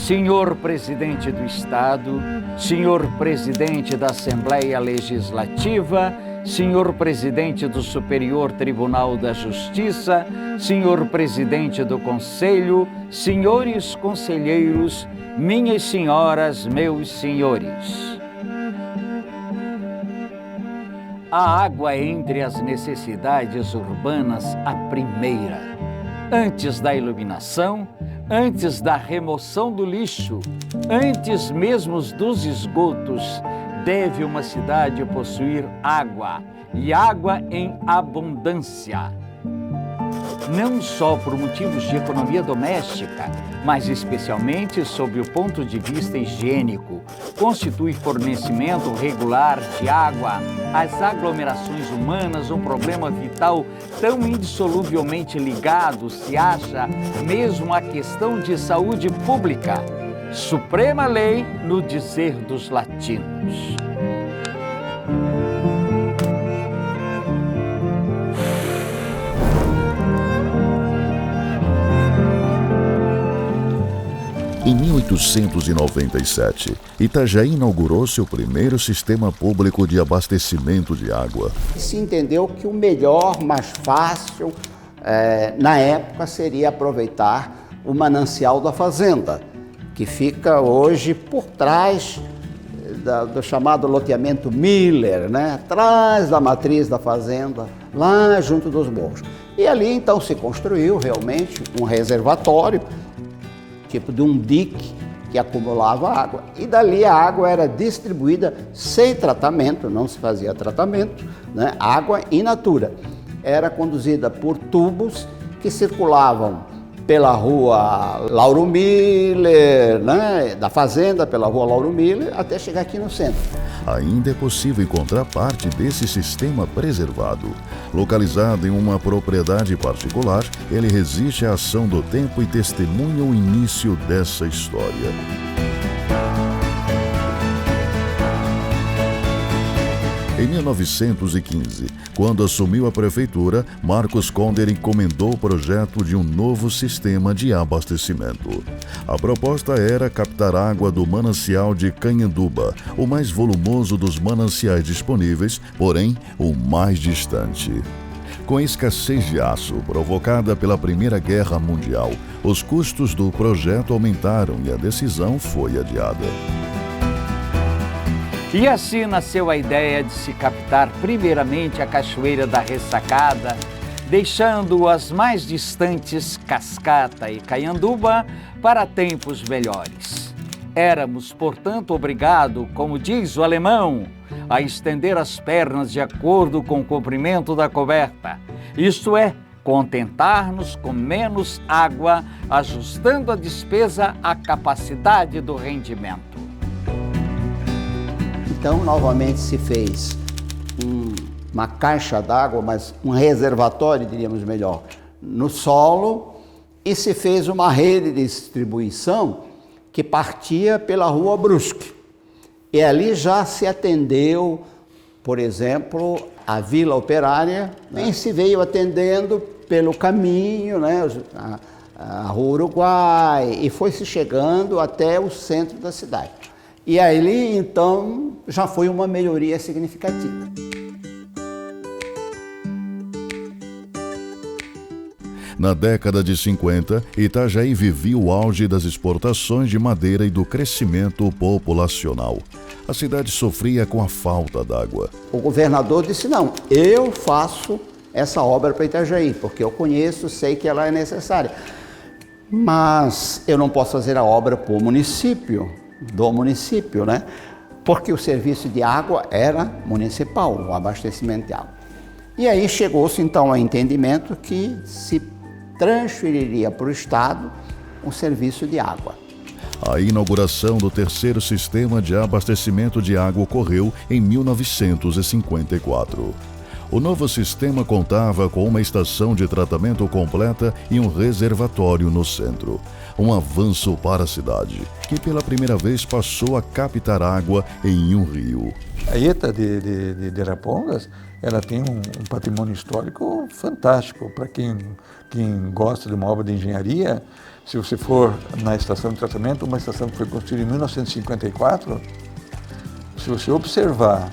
senhor presidente do Estado, senhor presidente da Assembleia Legislativa, senhor presidente do Superior Tribunal da Justiça, senhor presidente do Conselho, senhores conselheiros, minhas senhoras, meus senhores. A água é entre as necessidades urbanas a primeira. Antes da iluminação, antes da remoção do lixo, antes mesmo dos esgotos, deve uma cidade possuir água, e água em abundância. Não só por motivos de economia doméstica, mas especialmente sob o ponto de vista higiênico, constitui fornecimento regular de água às aglomerações humanas um problema vital tão indissoluvelmente ligado se acha mesmo à questão de saúde pública, suprema lei no dizer dos latinos. Em 1897, Itajaí inaugurou seu primeiro sistema público de abastecimento de água. Se entendeu que o melhor, mais fácil, na época, seria aproveitar o manancial da fazenda, que fica hoje por trás do chamado loteamento Miller, né? Atrás da matriz da fazenda, lá junto dos morros. E ali então se construiu realmente um reservatório, tipo de um dique que acumulava água, e dali a água era distribuída sem tratamento, não se fazia tratamento, né? Água in natura. Era conduzida por tubos que circulavam pela rua Lauro Miller, né? Da fazenda, pela rua Lauro Miller, até chegar aqui no centro. Ainda é possível encontrar parte desse sistema preservado. Localizado em uma propriedade particular, ele resiste à ação do tempo e testemunha o início dessa história. Em 1915, quando assumiu a prefeitura, Marcos Conder encomendou o projeto de um novo sistema de abastecimento. A proposta era captar água do manancial de Canhanduba, o mais volumoso dos mananciais disponíveis, porém o mais distante. Com a escassez de aço provocada pela Primeira Guerra Mundial, os custos do projeto aumentaram e a decisão foi adiada. E assim nasceu a ideia de se captar primeiramente a Cachoeira da Ressacada, deixando as mais distantes Cascata e Canhanduba para tempos melhores. Éramos, portanto, obrigados, como diz o alemão, a estender as pernas de acordo com o comprimento da coberta, isto é, contentar-nos com menos água, ajustando a despesa à capacidade do rendimento. Então, novamente se fez uma caixa d'água, mas um reservatório, diríamos melhor, no solo, e se fez uma rede de distribuição que partia pela Rua Brusque. E ali já se atendeu, por exemplo, a Vila Operária, né? E se veio atendendo pelo caminho, né? A Rua Uruguai, e foi se chegando até o centro da cidade. E ali, então, já foi uma melhoria significativa. Na década de 50, Itajaí vivia o auge das exportações de madeira e do crescimento populacional. A cidade sofria com a falta d'água. O governador disse, não, eu faço essa obra para Itajaí, porque eu conheço, sei que ela é necessária. Mas eu não posso fazer a obra por município, do município, né? Porque o serviço de água era municipal, o abastecimento de água. E aí chegou-se então ao entendimento que se transferiria para o Estado um serviço de água. A inauguração do terceiro sistema de abastecimento de água ocorreu em 1954. O novo sistema contava com uma estação de tratamento completa e um reservatório no centro. Um avanço para a cidade, que pela primeira vez passou a captar água em um rio. A ETA de Arapongas, ela tem um patrimônio histórico fantástico. Para quem gosta de uma obra de engenharia, Se você for na estação de tratamento, uma estação que foi construída em 1954, se você observar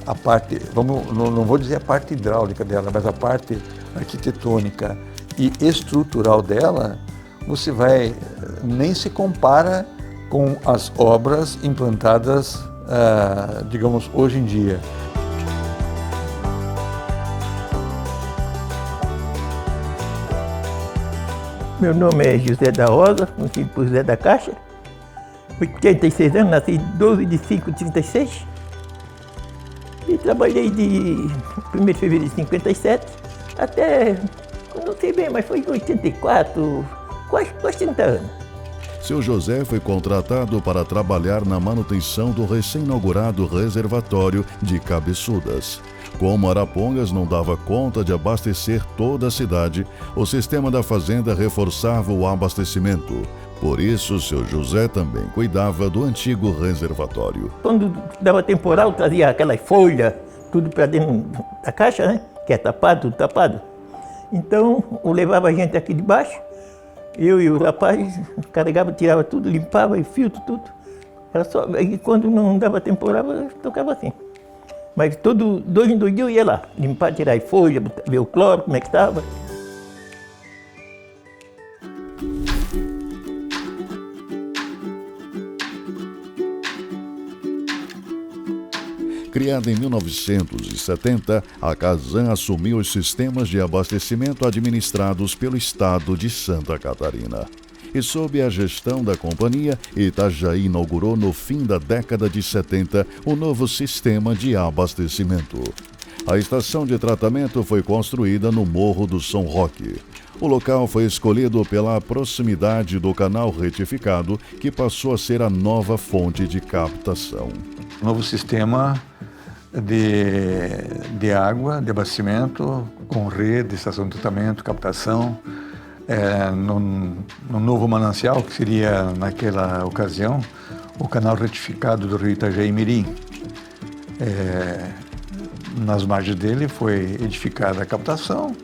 a parte, não vou dizer a parte hidráulica dela, mas a parte arquitetônica e estrutural dela, você nem se compara com as obras implantadas, digamos, hoje em dia. Meu nome é José da Rosa, conhecido por José da Caixa. 86 anos, nasci 12 de 5 de 36. E trabalhei de 1º de fevereiro de 57 até, não sei bem, mas foi em 84, quase 30 anos. Seu José foi contratado para trabalhar na manutenção do recém-inaugurado reservatório de Cabeçudas. Como Arapongas não dava conta de abastecer toda a cidade, o sistema da fazenda reforçava o abastecimento. Por isso, seu José também cuidava do antigo reservatório. Quando dava temporal, trazia aquelas folhas, tudo para dentro da caixa, né? Que é tapado, tudo tapado. Então, eu levava a gente aqui de baixo, eu e o rapaz carregava, tirava tudo, limpava, e filtro, tudo. Era só, e quando não dava temporal, eu tocava assim. Mas 2 em 2 dias eu ia lá, limpar, tirar folha, ver o cloro, como é que estava. Criada em 1970, a Casan assumiu os sistemas de abastecimento administrados pelo estado de Santa Catarina. E sob a gestão da companhia, Itajaí inaugurou no fim da década de 70 o novo sistema de abastecimento. A estação de tratamento foi construída no Morro do São Roque. O local foi escolhido pela proximidade do canal retificado, que passou a ser a nova fonte de captação. O novo sistema de água, de abastecimento, com rede, estação de tratamento, captação, no novo manancial, que seria, naquela ocasião, o canal retificado do rio Itajaí-Mirim. Nas margens dele foi edificada a captação,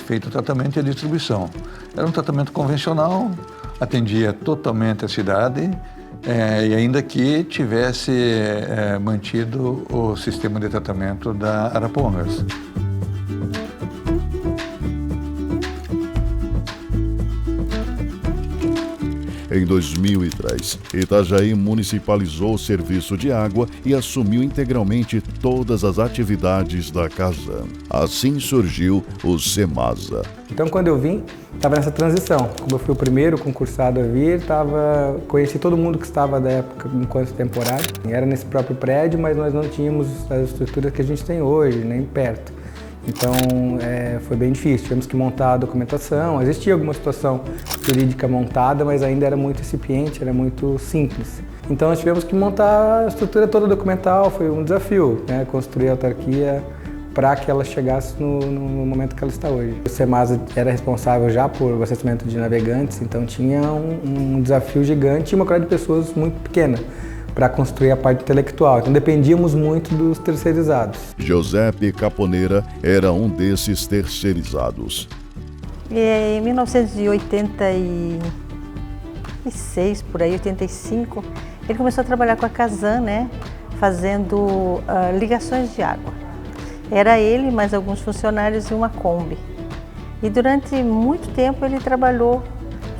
feito o tratamento e a distribuição. Era um tratamento convencional, atendia totalmente a cidade, e ainda que tivesse mantido o sistema de tratamento da Arapongas. Em 2003, Itajaí municipalizou o serviço de água e assumiu integralmente todas as atividades da Casan. Assim surgiu o Semasa. Então, quando eu vim, estava nessa transição. Como eu fui o primeiro concursado a vir, conheci todo mundo que estava da época enquanto temporário. Era nesse próprio prédio, mas nós não tínhamos as estruturas que a gente tem hoje, nem perto. Então, foi bem difícil. Tivemos que montar a documentação. Existia alguma situação jurídica montada, mas ainda era muito incipiente, era muito simples. Então, nós tivemos que montar a estrutura toda documental. Foi um desafio, né? Construir a autarquia para que ela chegasse no momento que ela está hoje. O Semasa era responsável já por abastecimento de navegantes, então tinha um desafio gigante e uma quantidade de pessoas muito pequena para construir a parte intelectual. Então dependíamos muito dos terceirizados. Giuseppe Caponeira era um desses terceirizados. Em 1986, por aí, 85, ele começou a trabalhar com a Casan, né, fazendo ligações de água. Era ele, mais alguns funcionários e uma Kombi. E durante muito tempo ele trabalhou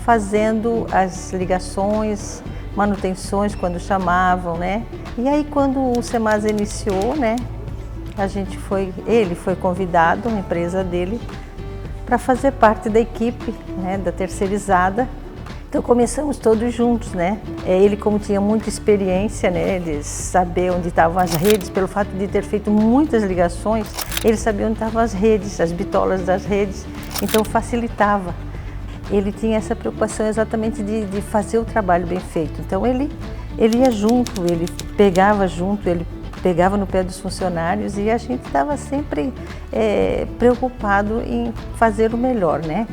fazendo as ligações, manutenções quando chamavam, né? E aí quando o Semasa iniciou, né, ele foi convidado, a empresa dele, para fazer parte da equipe, né, da terceirizada. Então começamos todos juntos, né? Ele, como tinha muita experiência, né, de saber onde estavam as redes, pelo fato de ter feito muitas ligações, ele sabia onde estavam as redes, as bitolas das redes, então facilitava. Ele tinha essa preocupação exatamente de fazer o trabalho bem feito. Então ele ia junto, ele pegava no pé dos funcionários e a gente estava sempre preocupado em fazer o melhor, né?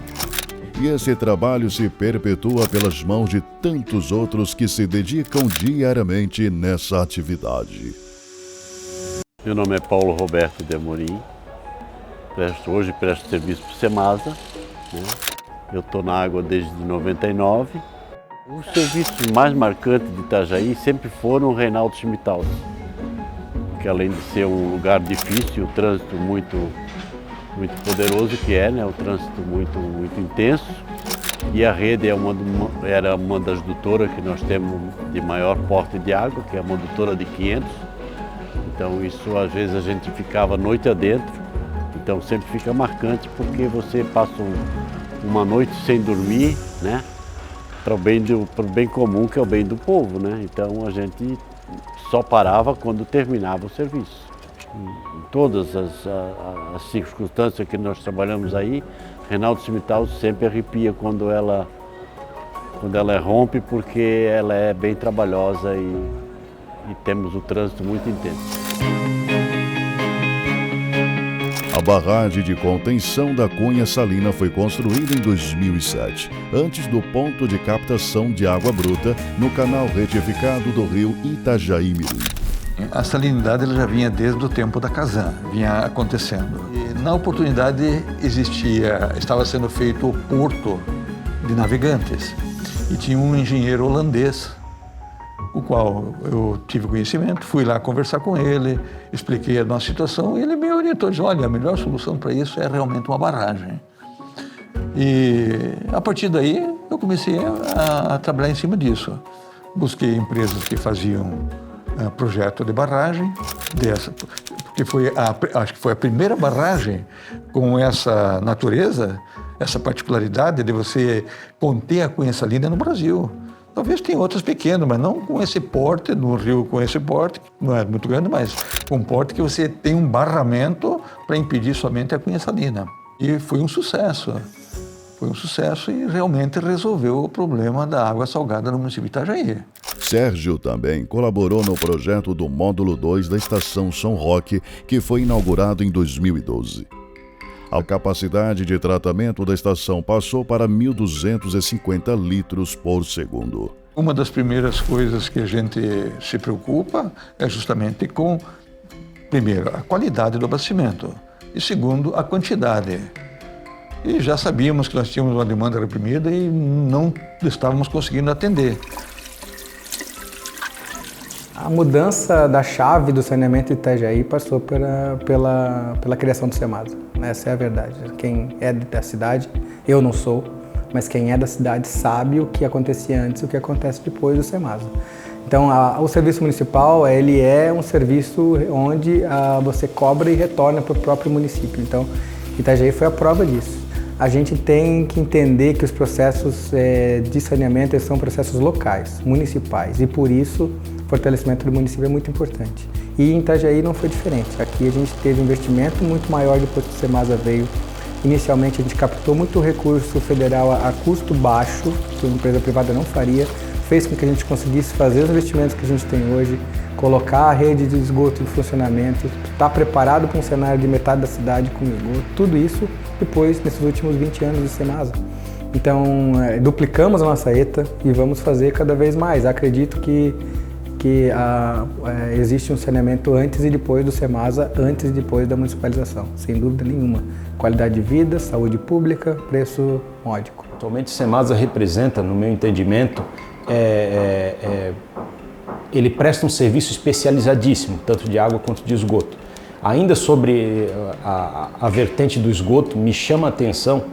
E esse trabalho se perpetua pelas mãos de tantos outros que se dedicam diariamente nessa atividade. Meu nome é Paulo Roberto de Amorim, hoje presto serviço para o Semasa, né? Eu estou na água desde 99. Os serviços mais marcantes de Itajaí sempre foram o Reinaldo Schmittal, que além de ser um lugar difícil, o trânsito muito poderoso que é, né? O trânsito muito intenso, e a rede era uma das dutoras que nós temos de maior porte de água, que é uma dutora de 500. Então isso às vezes a gente ficava a noite adentro, então sempre fica marcante porque você passa uma noite sem dormir, né? Para o bem comum, que é o bem do povo, né? Então a gente só parava quando terminava o serviço. Em todas as circunstâncias que nós trabalhamos aí, Reinaldo Schmittal sempre arrepia quando ela rompe, porque ela é bem trabalhosa e temos o trânsito muito intenso. A barragem de contenção da Cunha Salina foi construída em 2007, antes do ponto de captação de água bruta no canal retificado do rio Itajaí-Mirim. A salinidade ela já vinha desde o tempo da Casan, vinha acontecendo. E, na oportunidade estava sendo feito o porto de navegantes e tinha um engenheiro holandês, o qual eu tive conhecimento, fui lá conversar com ele, expliquei a nossa situação e ele me orientou, disse, olha, a melhor solução para isso é realmente uma barragem. E a partir daí eu comecei a trabalhar em cima disso. Busquei empresas que faziam projeto de barragem dessa, porque acho que foi a primeira barragem com essa natureza, essa particularidade de você conter a Cunha Salina no Brasil. Talvez tenha outras pequenas, mas não com esse porte, no rio com esse porte, não é muito grande, mas com um porte que você tem um barramento para impedir somente a Cunha Salina. E foi um sucesso. Foi um sucesso e realmente resolveu o problema da água salgada no município de Itajaí. Sérgio também colaborou no projeto do Módulo 2 da Estação São Roque, que foi inaugurado em 2012. A capacidade de tratamento da estação passou para 1.250 litros por segundo. Uma das primeiras coisas que a gente se preocupa é justamente com, primeiro, a qualidade do abastecimento e, segundo, a quantidade. E já sabíamos que nós tínhamos uma demanda reprimida e não estávamos conseguindo atender. A mudança da chave do saneamento de Itajaí passou pela criação do CEMASA. Essa é a verdade. Quem é da cidade, eu não sou, mas quem é da cidade sabe o que acontecia antes e o que acontece depois do CEMASA. Então, o serviço municipal, ele é um serviço onde você cobra e retorna para o próprio município. Então, Itajaí foi a prova disso. A gente tem que entender que os processos de saneamento são processos locais, municipais, e por isso o fortalecimento do município é muito importante. E em Itajaí não foi diferente. Aqui a gente teve um investimento muito maior depois que o CEMASA veio. Inicialmente a gente captou muito recurso federal a custo baixo, que uma empresa privada não faria, fez com que a gente conseguisse fazer os investimentos que a gente tem hoje, colocar a rede de esgoto em funcionamento, estar preparado para um cenário de metade da cidade com esgoto, tudo isso depois, nesses últimos 20 anos do CEMASA. Então, duplicamos a nossa ETA e vamos fazer cada vez mais. Acredito que existe um saneamento antes e depois do CEMASA, antes e depois da municipalização, sem dúvida nenhuma. Qualidade de vida, saúde pública, preço módico. Atualmente o CEMASA representa, no meu entendimento, ele presta um serviço especializadíssimo, tanto de água quanto de esgoto. Ainda sobre a vertente do esgoto, me chama a atenção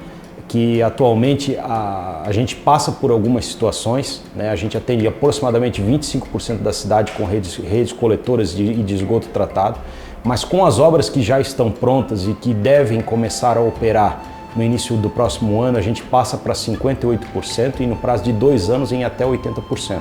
que atualmente a gente passa por algumas situações, né? A gente atende aproximadamente 25% da cidade com redes coletoras de esgoto tratado, mas com as obras que já estão prontas e que devem começar a operar no início do próximo ano, a gente passa para 58% e no prazo de 2 anos em até 80%.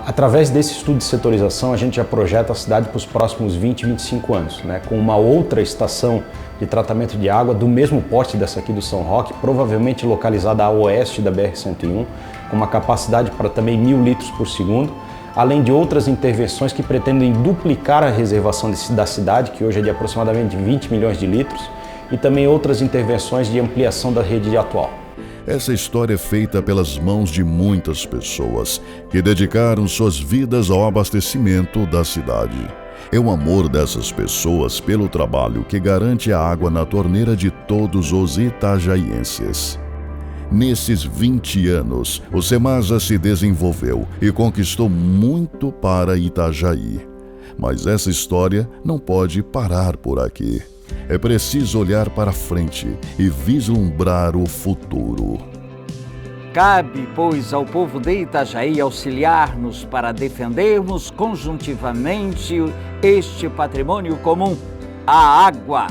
Através desse estudo de setorização, a gente já projeta a cidade para os próximos 20, 25 anos, né? Com uma outra estação de tratamento de água do mesmo porte dessa aqui do São Roque, provavelmente localizada a oeste da BR-101, com uma capacidade para também 1.000 litros por segundo, além de outras intervenções que pretendem duplicar a reservação da cidade, que hoje é de aproximadamente 20 milhões de litros, e também outras intervenções de ampliação da rede atual. Essa história é feita pelas mãos de muitas pessoas que dedicaram suas vidas ao abastecimento da cidade. É o amor dessas pessoas pelo trabalho que garante a água na torneira de todos os itajaienses. Nesses 20 anos, o Semasa se desenvolveu e conquistou muito para Itajaí. Mas essa história não pode parar por aqui. É preciso olhar para frente e vislumbrar o futuro. Cabe, pois, ao povo de Itajaí auxiliar-nos para defendermos conjuntivamente este patrimônio comum, a água.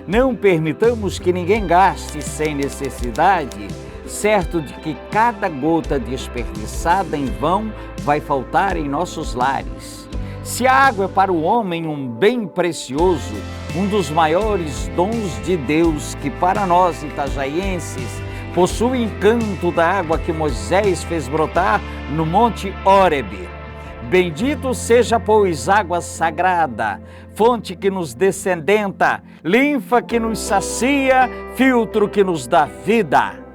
Não permitamos que ninguém gaste sem necessidade, certo de que cada gota desperdiçada em vão vai faltar em nossos lares. Se a água é para o homem um bem precioso, um dos maiores dons de Deus que para nós itajaienses possui o encanto da água que Moisés fez brotar no Monte Horebe. Bendito seja, pois, água sagrada, fonte que nos descendenta, linfa que nos sacia, filtro que nos dá vida.